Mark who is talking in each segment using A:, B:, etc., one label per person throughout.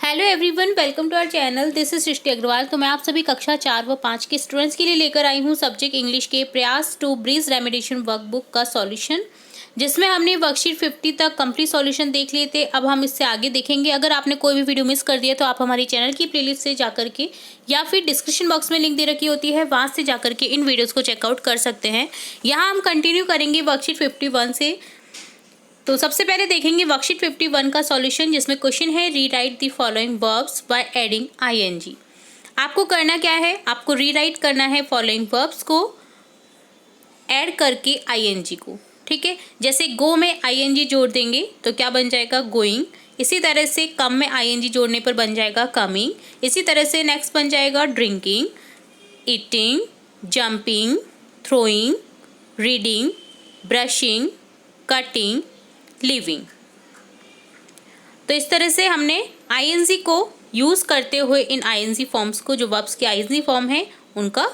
A: Hello everyone, welcome to our channel. This is Srishti Agarwal. तो मैं आप सभी कक्षा 4 व 5 के स्टूडेंट्स के लिए लेकर आई हूँ सब्जेक्ट इंग्लिश के प्रयास टू ब्रीज रेमेडिएशन वर्कबुक का सॉल्यूशन, जिसमें हमने वर्कशीट 50 तक कंप्लीट सॉल्यूशन देख लिए थे। अब हम इससे आगे देखेंगे। अगर आपने कोई भी वीडियो मिस कर दिया तो आप हमारी चैनल की प्लेलिस्ट से जाकर के या फिर डिस्क्रिप्शन बॉक्स में लिंक दे रखी होती है, वहाँ से जाकर के इन वीडियोज़ को चेकआउट कर सकते हैं। यहाँ हम कंटिन्यू करेंगे वर्कशीट 51 से। तो सबसे पहले देखेंगे वर्कशीट 51 का सॉल्यूशन, जिसमें क्वेश्चन है rewrite the following verbs by adding ING. आपको करना क्या है, आपको रीराइट करना है फॉलोइंग वर्ब्स को ऐड करके आईएनजी को। ठीक है, जैसे गो में आईएनजी जोड़ देंगे तो क्या बन जाएगा, गोइंग। इसी तरह से कम में आईएनजी जोड़ने पर बन जाएगा कमिंग। इसी तरह से नेक्स्ट बन जाएगा drinking, eating, jumping, throwing, reading, brushing, cutting, living. तो इस तरह से हमने आईएनजी को यूज़ करते हुए इन आईएनजी फॉर्म्स को, जो वर्ब्स के आईएनजी फॉर्म है उनका।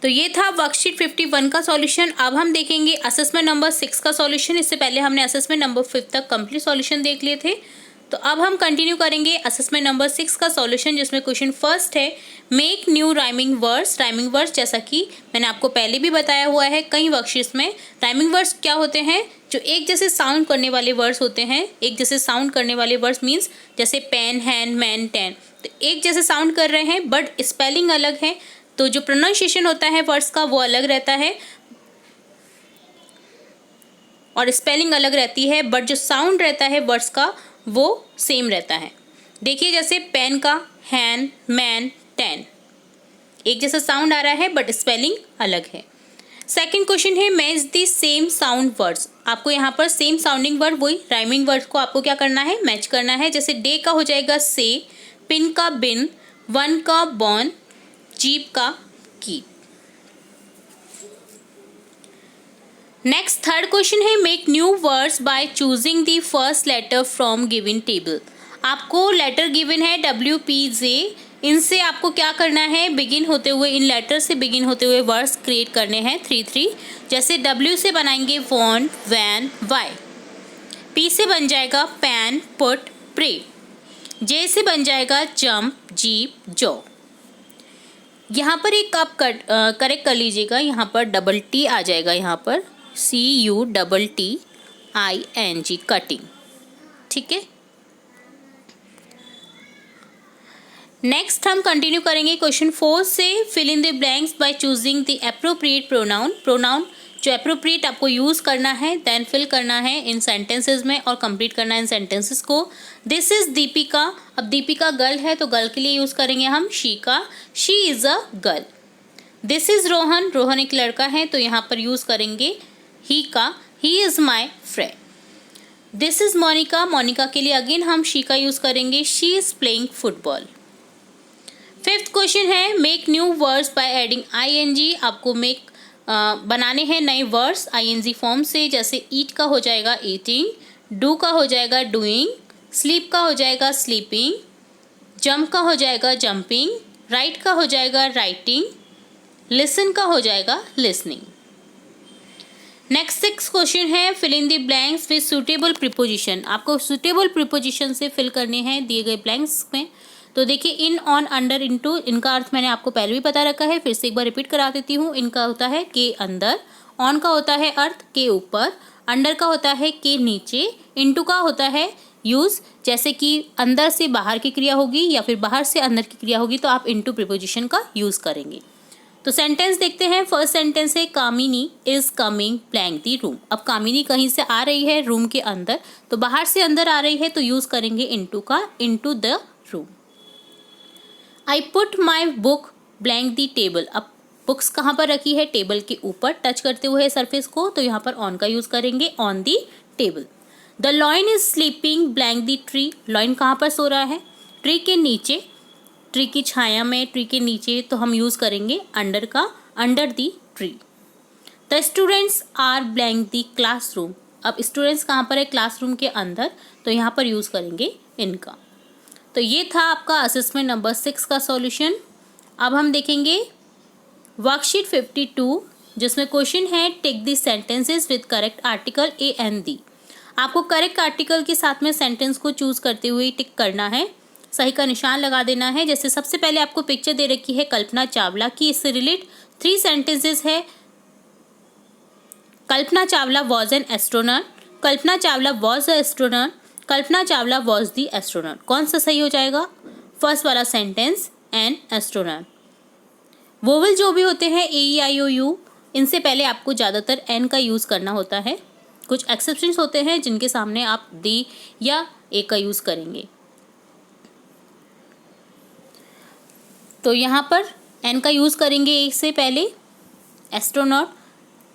A: तो ये था वर्कशीट 51 का सॉल्यूशन। अब हम देखेंगे असेसमेंट नंबर 6 का सॉल्यूशन। इससे पहले हमने असेसमेंट नंबर 5 तक कंप्लीट सॉल्यूशन देख लिए थे। तो अब हम कंटिन्यू करेंगे असेसमेंट नंबर 6 का सॉल्यूशन, जिसमें क्वेश्चन फर्स्ट है make new rhyming words. Rhyming words, जैसा कि मैंने आपको पहले भी बताया हुआ है कई वर्कशीट्स में, राइमिंग वर्ड्स क्या होते हैं, जो एक जैसे साउंड करने वाले वर्ड्स होते हैं। एक जैसे साउंड करने वाले वर्ड्स मीन्स जैसे पेन, हैंड, मैन, टेन, तो एक जैसे साउंड कर रहे हैं बट स्पेलिंग अलग है। तो जो प्रोनाउंसिएशन होता है वर्ड्स का वो अलग रहता है और स्पेलिंग अलग रहती है, बट जो साउंड रहता है वर्ड्स का वो सेम रहता है। देखिए, जैसे पेन का हैंड, मैन, टेन, एक जैसा साउंड आ रहा है बट स्पेलिंग अलग है। सेकंड क्वेश्चन है match the same sound words. आपको यहाँ पर सेम साउंडिंग वर्ड, वही राइमिंग वर्ड्स को आपको क्या करना है, मैच करना है। जैसे डे का हो जाएगा से, पिन का बिन, वन का बॉन, जीप का कीप। नेक्स्ट थर्ड क्वेश्चन है make new words by choosing the first letter from given table. आपको लेटर गिवन है WPJ, इनसे आपको क्या करना है, बिगिन होते हुए, इन लेटर से बिगिन होते हुए वर्ड्स क्रिएट करने हैं 3-3। जैसे W से बनाएंगे वॉन्ट, वैन, वाई। P से बन जाएगा पैन, पुट, प्रे। J से बन जाएगा जंप, जीप, जॉ। यहाँ पर एक आप करेक्ट कर लीजिएगा, यहाँ पर डबल T आ जाएगा, यहाँ पर CUTTING, कटिंग। ठीक है, नेक्स्ट हम कंटिन्यू करेंगे क्वेश्चन 4 से fill in the blanks by choosing the appropriate pronoun. Pronoun जो एप्रोप्रिएट आपको यूज़ करना है, देन फिल करना है इन सेंटेंसेस में और कंप्लीट करना है इन सेंटेंसेस को। This is Deepika. अब दीपिका गर्ल है तो गर्ल के लिए यूज़ करेंगे हम शी का, she is a girl. This is Rohan. Rohan एक लड़का है तो यहाँ पर यूज़ करेंगे ही का, he is my friend. This is Monika. Monika के लिए अगेन हम शी का यूज़ करेंगे, she is playing football. Fifth question है make new words by adding ING. आपको मेक बनाने हैं नए वर्ड्स आईएनजी फॉर्म से। जैसे ईट का हो जाएगा ईटिंग, डू का हो जाएगा डूइंग, स्लीप का हो जाएगा स्लीपिंग, जंप का हो जाएगा जंपिंग, राइट का हो जाएगा राइटिंग, लिसन का हो जाएगा लिसनिंग। नेक्स्ट 6 क्वेश्चन है fill in the blanks with suitable preposition. आपको सुटेबल प्रीपोजिशन से फिल करने हैं दिए गए ब्लैंक्स में। तो देखिए, इन, ऑन, अंडर, इनटू, इनका अर्थ मैंने आपको पहले भी बता रखा है, फिर से एक बार रिपीट करा देती हूँ। इनका होता है के अंदर, ऑन का होता है अर्थ के ऊपर, अंडर का होता है के नीचे, इनटू का होता है यूज़, जैसे कि अंदर से बाहर की क्रिया होगी या फिर बाहर से अंदर की क्रिया होगी तो आप इनटू प्रीपोजिशन का यूज़ करेंगे। तो सेंटेंस देखते हैं। फर्स्ट सेंटेंस है Kamini is coming blank the room. अब कामिनी कहीं से आ रही है रूम के अंदर, तो बाहर से अंदर आ रही है तो यूज़ करेंगे इनटू का, into the room. I put my book blank the table. अब बुक्स कहाँ पर रखी है, टेबल के ऊपर टच करते हुए सरफेस को, तो यहाँ पर ऑन का यूज़ करेंगे, on the table. The lion is sleeping blank the tree. Lion कहाँ पर सो रहा है, ट्री के नीचे, ट्री की छाया में, ट्री के नीचे, तो हम यूज़ करेंगे अंडर का, under the tree. The students are blank the classroom. अब स्टूडेंट्स कहाँ पर है, क्लासरूम के अंदर, तो यहाँ पर यूज़ करेंगे इनका। तो ये था आपका असेसमेंट नंबर 6 का सॉल्यूशन। अब हम देखेंगे वर्कशीट 52, जिसमें क्वेश्चन है take the sentences with correct article a and the. आपको करेक्ट आर्टिकल के साथ में सेंटेंस को चूज करते हुए टिक करना है, सही का निशान लगा देना है। जैसे सबसे पहले आपको पिक्चर दे रखी है कल्पना चावला की, इससे रिलेट 3 सेंटेंसेस है। Kalpana Chawla was an astronaut, Kalpana Chawla was a astronaut, Kalpana Chawla was the astronaut. कौन सा सही हो जाएगा? फर्स्ट वाला सेंटेंस, एन एस्ट्रोनॉट। वोवल जो भी होते हैं AEIOU, इनसे पहले आपको ज़्यादातर एन का यूज़ करना होता है। कुछ एक्सेप्शंस होते हैं जिनके सामने आप दी या ए का यूज़ करेंगे। तो यहाँ पर एन का यूज़ करेंगे ए से पहले। एस्ट्रोनॉट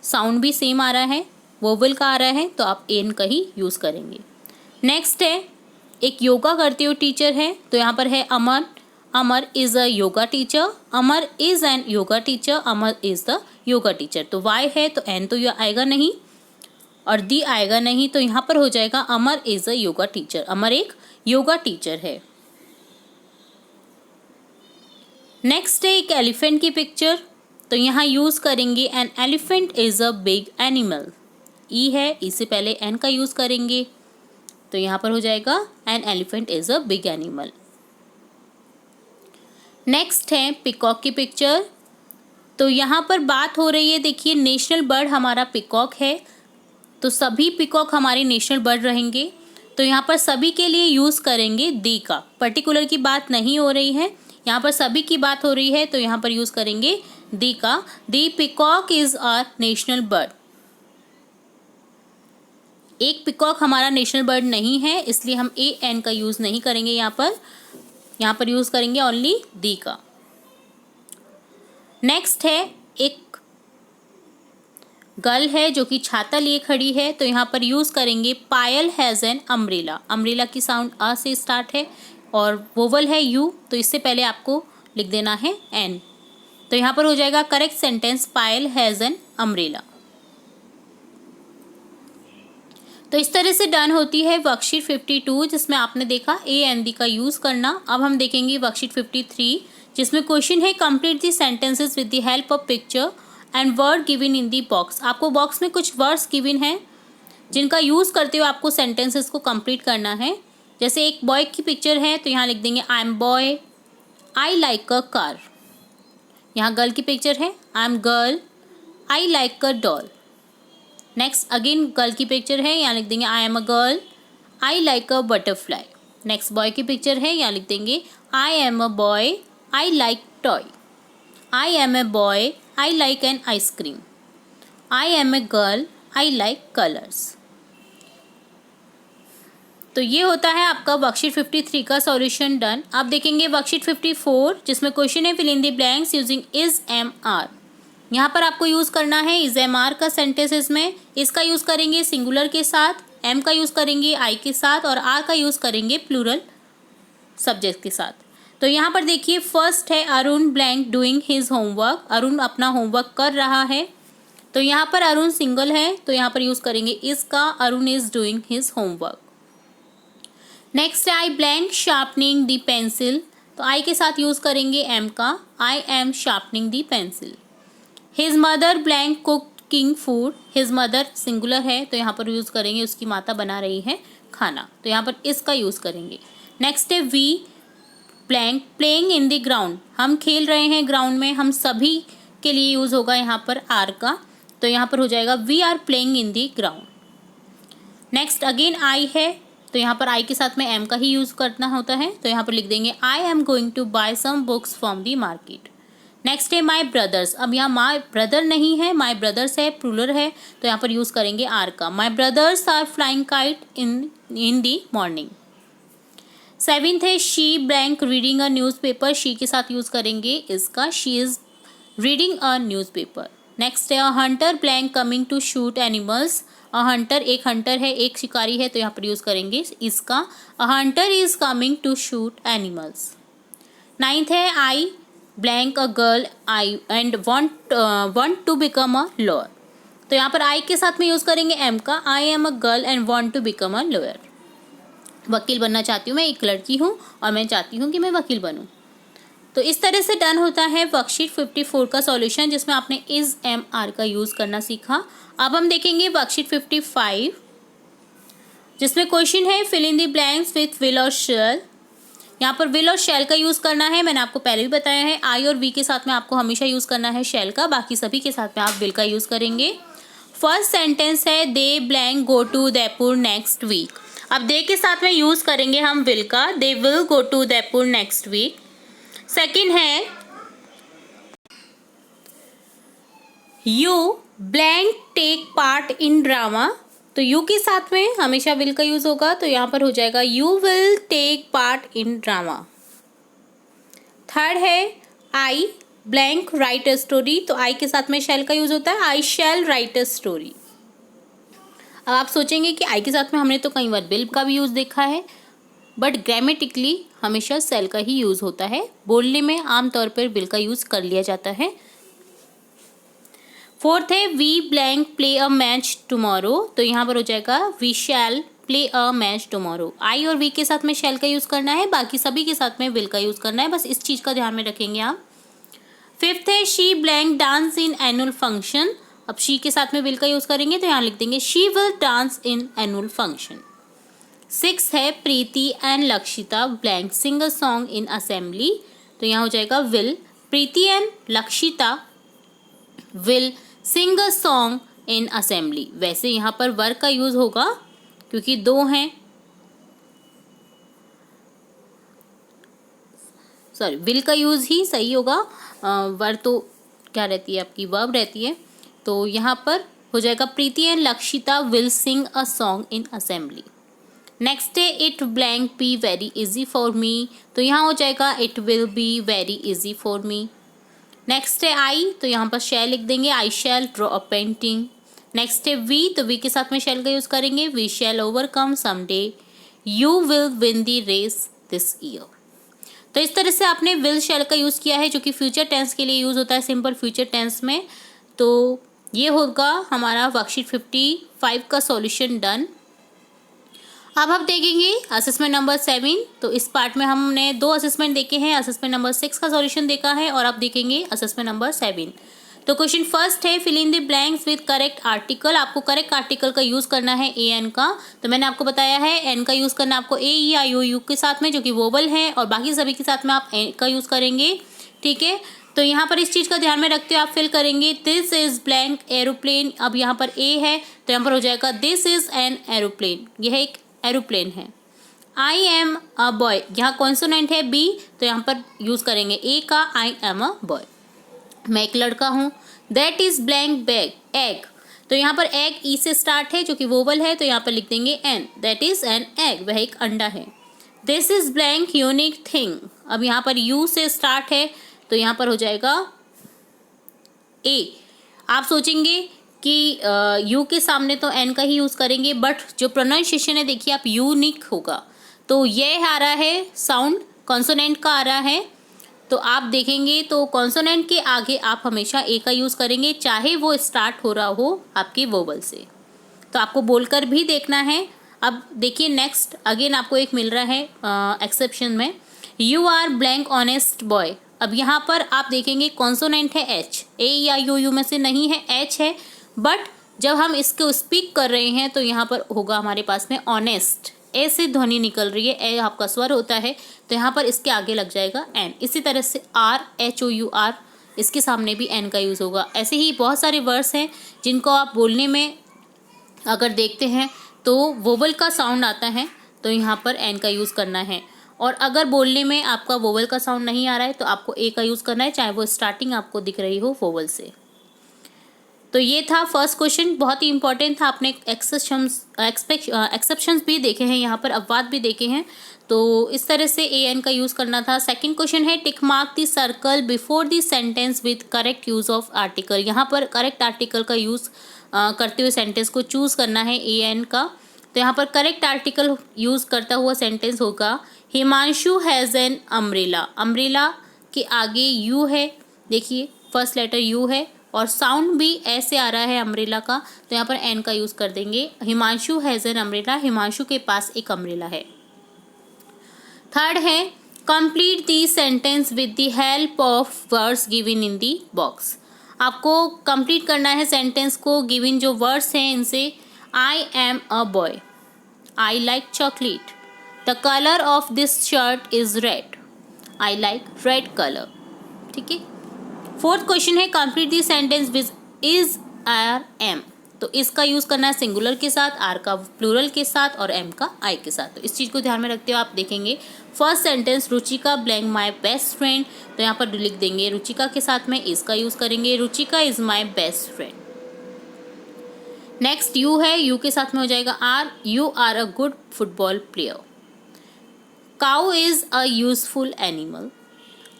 A: साउंड भी सेम आ रहा है, वोवल का आ रहा है, तो आप एन का ही यूज़ करेंगे। नेक्स्ट है, एक योगा करते हुए टीचर है, तो यहाँ पर है Amar. Amar is a yoga teacher, Amar is an yoga teacher, Amar is the yoga teacher. तो वाई है तो एन तो यह आएगा नहीं और दी आएगा नहीं, तो यहाँ पर हो जाएगा अमर इज़ अ योगा टीचर। अमर एक योगा टीचर है। नेक्स्ट है एक एलिफेंट की पिक्चर, तो यहाँ यूज़ करेंगे an elephant is a big animal. E है, ई से पहले एन का यूज़ करेंगे, तो यहाँ पर हो जाएगा N elephant is a big animal. Next है पिकॉक की पिक्चर, तो यहाँ पर बात हो रही है, देखिए नेशनल बर्ड हमारा पिकॉक है, तो सभी पिकॉक हमारे नेशनल बर्ड रहेंगे। तो यहाँ पर सभी के लिए यूज़ करेंगे दी का, पर्टिकुलर की बात नहीं हो रही है, यहाँ पर सभी की बात हो रही है, तो यहाँ पर यूज़ करेंगे दी का। The peacock is our national bird. एक पिकॉक हमारा नेशनल बर्ड नहीं है, इसलिए हम ए एन का यूज़ नहीं करेंगे यहाँ पर यूज़ करेंगे ओनली दी का। नेक्स्ट है एक गर्ल है जो कि छाता लिए खड़ी है, तो यहाँ पर यूज़ करेंगे पायल हैज़ एन अम्ब्रेला। अम्ब्रेला की साउंड अ से स्टार्ट है और वोवल है यू, तो इससे पहले आपको लिख देना है एन, तो यहाँ पर हो जाएगा correct sentence Payal has an umbrella. तो इस तरह से डन होती है वर्कशीट 52, जिसमें आपने देखा ए एन दी का यूज़ करना। अब हम देखेंगे वर्कशीट 53, जिसमें क्वेश्चन है complete the sentences with the help of picture and word given in the box. आपको बॉक्स में कुछ वर्ड्स गिवन हैं जिनका यूज़ करते हुए आपको सेंटेंसेस को कंप्लीट करना है। जैसे एक बॉय की पिक्चर है, तो यहाँ लिख देंगे I am boy, I like a car. यहाँ गर्ल की पिक्चर है, I am girl, I like a doll. Next again girl की पिक्चर है, यहाँ लिख देंगे I am a girl, I like a butterfly. Next boy की पिक्चर है, यहाँ लिख देंगे I am a boy, I like toy. I am a boy, I like an ice cream. I am a girl, I like colours. तो ये होता है आपका वर्कशीट 53 का सॉल्यूशन डन। अब देखेंगे वर्कशीट 54, जिसमें क्वेश्चन है fill in the blanks using is am are. यहाँ पर आपको यूज़ करना है इज एम आर का सेंटेंसेस में। इसका यूज़ करेंगे सिंगुलर के साथ, एम का यूज़ करेंगे आई के साथ और आर का यूज़ करेंगे प्लूरल सब्जेक्ट के साथ। तो यहाँ पर देखिए फर्स्ट है Arun blank doing his homework. Arun अपना होमवर्क कर रहा है, तो यहाँ पर अरुण सिंगल है, तो यहाँ पर यूज़ करेंगे इज का, Arun is doing his homework. Next है I blank sharpening the pencil, तो आई के साथ यूज़ करेंगे एम का, I am sharpening the pencil. His mother blank cooking food, his mother singular है, तो यहाँ पर यूज़ करेंगे उसकी माता बना रही है खाना, तो यहाँ पर इसका यूज़ करेंगे। नेक्स्ट है we blank playing in the ground, हम खेल रहे हैं ग्राउंड में, हम सभी के लिए यूज़ होगा यहाँ पर आर का, तो यहाँ पर हो जाएगा we are playing in the ground. Next again I है, तो यहाँ पर आई के साथ में एम का ही यूज़ करना होता है, तो यहाँ पर लिख देंगे I am going to buy some books from the market. Next है माई ब्रदर्स, अब यहाँ माई ब्रदर नहीं है, माई ब्रदर्स है, प्लूरल है, तो यहाँ पर यूज़ करेंगे आर का। My brothers are flying kite in the morning. Seventh है she blank reading a newspaper, she के साथ यूज़ करेंगे इसका, she is reading a newspaper. Next है a hunter blank coming to shoot animals, a hunter एक hunter है, एक शिकारी है, तो यहाँ पर यूज़ करेंगे इसका, a hunter is coming to shoot animals. Ninth है I blank a girl I and want to become a lawyer, तो यहाँ पर आई के साथ में यूज़ करेंगे एम का, I am a girl and want to become a lawyer. वकील बनना चाहती हूँ, मैं एक लड़की हूँ और मैं चाहती हूँ कि मैं वकील बनूँ। तो इस तरह से डन होता है वर्कशीट 54 का सॉल्यूशन, जिसमें आपने इज एम आर का यूज़ करना सीखा। अब हम देखेंगे वर्कशीट 55। जिसमें क्वेश्चन है fill in the blanks with will और शैल। यहाँ पर विल और शैल का यूज़ करना है, मैंने आपको पहले भी बताया है। आई और वी के साथ में आपको हमेशा यूज़ करना है शैल का, बाकी सभी के साथ में आप विल का यूज़ करेंगे। फर्स्ट सेंटेंस है they blank go to Udaipur next week. अब दे के साथ में यूज़ करेंगे हम विल का, they will go to Udaipur next week. Second है you blank take part in drama. तो यू के साथ में हमेशा विल का यूज होगा, तो यहाँ पर हो जाएगा you will take part in drama. Third है I blank write a story. तो आई के साथ में शैल का यूज होता है, आई शैल राइट अ स्टोरी। अब आप सोचेंगे कि आई के साथ में हमने तो कई बार विल का भी यूज देखा है, बट ग्रामेटिकली हमेशा शैल का ही यूज होता है। बोलने में आमतौर पर विल का यूज कर लिया जाता है। फोर्थ है we blank play a match tomorrow. तो यहाँ पर हो जाएगा we shall play a match tomorrow. I और वी के साथ में शैल का यूज़ करना है, बाकी सभी के साथ में विल का यूज़ करना है, बस इस चीज़ का ध्यान में रखेंगे आप। फिफ्थ है she blank dance in annual function. अब शी के साथ में विल का यूज़ करेंगे, तो यहाँ लिख देंगे she will dance in annual function. Six है Preeti and Lakshita blank sing a song in assembly. तो यहाँ हो जाएगा will, Preeti and Lakshita will sing a song in assembly. वैसे यहाँ पर वर्क का यूज होगा क्योंकि दो हैं, सॉरी विल का यूज ही सही होगा। वर्क तो क्या रहती है आपकी, वर्ब रहती है। तो यहाँ पर हो जाएगा Preeti and Lakshita will sing a song in assembly. Next है it blank be very easy for me. तो यहाँ हो जाएगा it will be very easy for me. Next है आई, तो यहाँ पर शैल लिख देंगे, I shall draw a painting. Next है वी, तो वी के साथ में शैल का यूज़ करेंगे, we shall overcome someday. You will win the race this year. तो इस तरह से आपने विल शैल का यूज़ किया है, जो कि फ्यूचर टेंस के लिए यूज़ होता है, सिंपल फ्यूचर टेंस में। तो ये होगा हमारा वर्कशीट 55 का सॉल्यूशन डन। अब हम देखेंगे असेसमेंट नंबर 7। तो इस पार्ट में हमने 2 असेसमेंट देखे हैं, असेसमेंट नंबर 6 का सॉल्यूशन देखा है, और अब देखेंगे असेसमेंट नंबर 7। तो क्वेश्चन फर्स्ट है fill in the blanks with correct article. आपको करेक्ट आर्टिकल का यूज़ करना है ए एन का। तो मैंने आपको बताया है एन का यूज़ करना आपको ए ई आई ओ यू के साथ में, जो कि वोवल है, और बाकी सभी के साथ में आप ए का यूज़ करेंगे। ठीक है, तो यहाँ पर इस चीज़ का ध्यान में रखते हुए आप फिल करेंगे दिस इज़ ब्लैंक एरोप्लेन। अब यहाँ पर ए है, तो यहाँ पर हो जाएगा दिस इज़ एन एरोप्लेन। यह एक एरोप्लेन है। आई एम अ बॉय, यहाँ कॉन्सोनेंट है बी, तो यहाँ पर यूज़ करेंगे ए का, आई एम अ बॉय, मैं एक लड़का हूँ। That is blank bag egg. तो यहाँ पर एग ई से स्टार्ट है, जो कि वोवल है, तो यहाँ पर लिख देंगे an, that is an egg, वह एक अंडा है। This is blank unique thing. अब यहाँ पर यू से स्टार्ट है, तो यहाँ पर हो जाएगा ए। आप सोचेंगे कि यू के सामने तो एन का ही यूज़ करेंगे, बट जो प्रोनाउंसिएशन है देखिए आप यूनिक होगा, तो ये आ रहा है साउंड कॉन्सोनेंट का आ रहा है। तो आप देखेंगे तो कॉन्सोनेंट के आगे आप हमेशा ए का यूज़ करेंगे, चाहे वो स्टार्ट हो रहा हो आपके वोवल से। तो आपको बोलकर भी देखना है। अब देखिए नेक्स्ट अगेन आपको एक मिल रहा है एक्सेप्शन में, you are blank honest boy. अब यहाँ पर आप देखेंगे कॉन्सोनेंट है एच, ए या यू में से नहीं है, एच है, बट जब हम इसको स्पीक कर रहे हैं तो यहाँ पर होगा हमारे पास में ऑनेस्ट, ए से ध्वनि निकल रही है, ए आपका स्वर होता है, तो यहाँ पर इसके आगे लग जाएगा एन। इसी तरह से hour, H O U R, इसके सामने भी एन का यूज़ होगा। ऐसे ही बहुत सारे वर्ड्स हैं जिनको आप बोलने में अगर देखते हैं तो वोवल का साउंड आता है, तो यहाँ पर एन का यूज़ करना है। और अगर बोलने में आपका वोवल का साउंड नहीं आ रहा है तो आपको ए का यूज़ करना है, चाहे वो स्टार्टिंग आपको दिख रही हो वोवल से। तो ये था फर्स्ट क्वेश्चन, बहुत ही इंपॉर्टेंट था। आपने एक्सेप्शंस भी देखे हैं, यहाँ पर अपवाद भी देखे हैं, तो इस तरह से ए एन का यूज़ करना था। सेकंड क्वेश्चन है tick mark the circle before the sentence with correct use of article. यहाँ पर करेक्ट आर्टिकल का यूज़ करते हुए सेंटेंस को चूज़ करना है ए एन का। तो यहाँ पर करेक्ट आर्टिकल यूज़ करता हुआ सेंटेंस होगा Himanshu has an umbrella. Umbrella के आगे यू है, देखिए फर्स्ट लेटर यू है, और साउंड भी ऐसे आ रहा है अम्ब्रेला का, तो यहाँ पर एन का यूज़ कर देंगे। Himanshu has an umbrella, Himanshu के पास एक अम्ब्रेला है। थर्ड है complete the sentence with the help of words given in the box. आपको कंप्लीट करना है सेंटेंस को गिवन जो वर्ड्स हैं इनसे। आई am a boy, I like chocolate. The color of this shirt is red. I like red color. ठीक है। Fourth question है complete the sentence with is are am. तो इसका यूज करना है सिंगुलर के साथ, आर का प्लूरल के साथ और एम का आई के साथ। तो इस चीज को ध्यान में रखते हुए आप देखेंगे फर्स्ट सेंटेंस रुचिका ब्लैंक माई बेस्ट फ्रेंड। तो यहाँ पर लिख देंगे रुचिका के साथ में इज का यूज करेंगे, Ruchika is my best friend. Next you है, यू के साथ में हो जाएगा are, you are a good football player. Cow is a useful animal.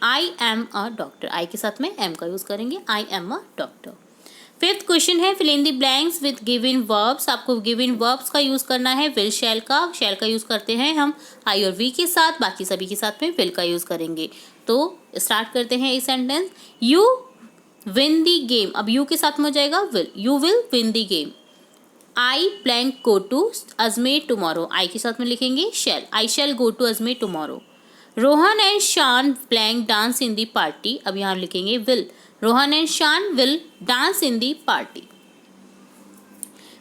A: I am a doctor, I के साथ में एम का यूज करेंगे, I am a doctor. Fifth question है fill in the blanks with given verbs. आपको given verbs का use करना है, विल शैल का यूज करते हैं हम आई और वी के साथ, बाकी सभी के साथ में विल का यूज करेंगे। तो स्टार्ट करते हैं इस sentence, you win the game. अब यू के साथ में हो जाएगा will, you will win the game. I blank go to Ajmer tomorrow, I के साथ में लिखेंगे shall, I shall go to Ajmer tomorrow. Rohan and Shaan blank dance in the party. अब यहाँ लिखेंगे will, Rohan and Shaan will dance in the party.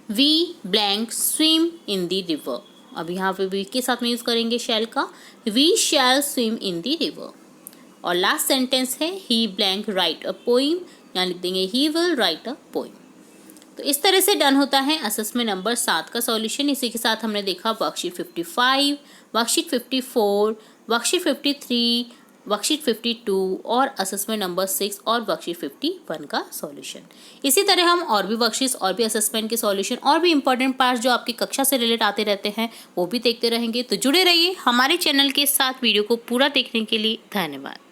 A: We blank swim in the river. अब यहाँ पे वी के साथ में यूज करेंगे शैल का, we shall swim in the river. और लास्ट सेंटेंस है he blank write a poem, यहाँ लिख देंगे he will write a poem. तो इस तरह से डन होता है असेसमेंट नंबर 7 का सॉल्यूशन। इसी के साथ हमने देखा वर्कशीट 55, वर्कशीट 54, वर्कशीट 53, वर्कशीट 52 और असेसमेंट नंबर 6 और वर्कशीट 51 का सॉल्यूशन। इसी तरह हम और भी वर्कशीट्स और भी असेसमेंट के सॉल्यूशन और भी इंपॉर्टेंट पार्ट्स जो आपकी कक्षा से रिलेट आते रहते हैं वो भी देखते रहेंगे। तो जुड़े रहिए हमारे चैनल के साथ। वीडियो को पूरा देखने के लिए धन्यवाद।